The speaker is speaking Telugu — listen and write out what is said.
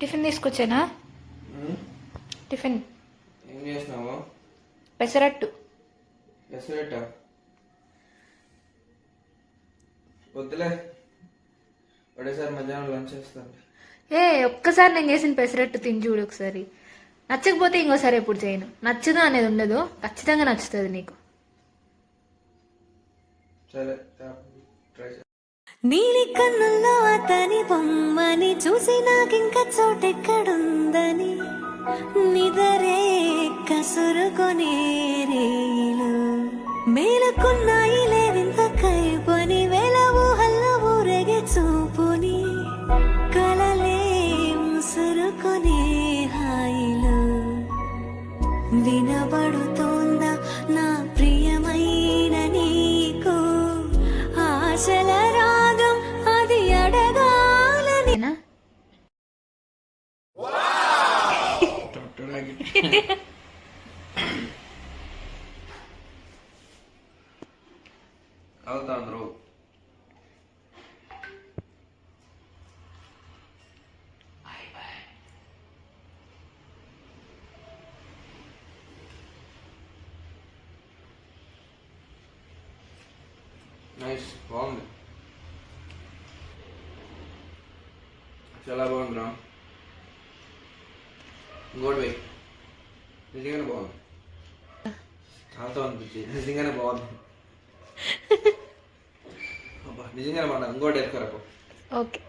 టిఫిన్ తీసుకొచ్చానా? టిఫిన్ ఏం చేసినావు? పెసరట్టు. పెసరట్ట వద్దులే, ఒకటేసారి మధ్యాహ్నం లంచ్ చేస్తాను. ఒక్కసారి నేను చేసిన పెసరట్టు తిని చూడు ఒకసారి. నచ్చకపోతే ఇంకోసారి ఎప్పుడు చేయను. నచ్చదు అనేది ఉండదు, ఖచ్చితంగా నచ్చుతుంది నీకు. సరే ట్రై చేస్తా. నీలి కన్నుల్లో అతని బొమ్మని చూసి నాకింక చోటెక్కడుందని నిదరే కసురుకొనే రేయిలు మేలకున్నాయి లేవింత కైపని వేల ఊహల్లో ఊరేగే చూపుని కలలే ముసురుకొనే హాయిలు వినబడుతోందా నా ప్రియమైన నీకు ఆశల రాగం అది అడగాలని. అవుతా అందరూ నైస్, బాగుంది, చాలా బాగుందిరా. ఇంకోటి వెయ్యి, నిజంగానే బాగుంది. నాతో అనిపించి నిజంగానే బాగుంది. అబ్బా నిజంగానే బాగుంది. ఇంకోటి ఎక్కరకు. ఓకే.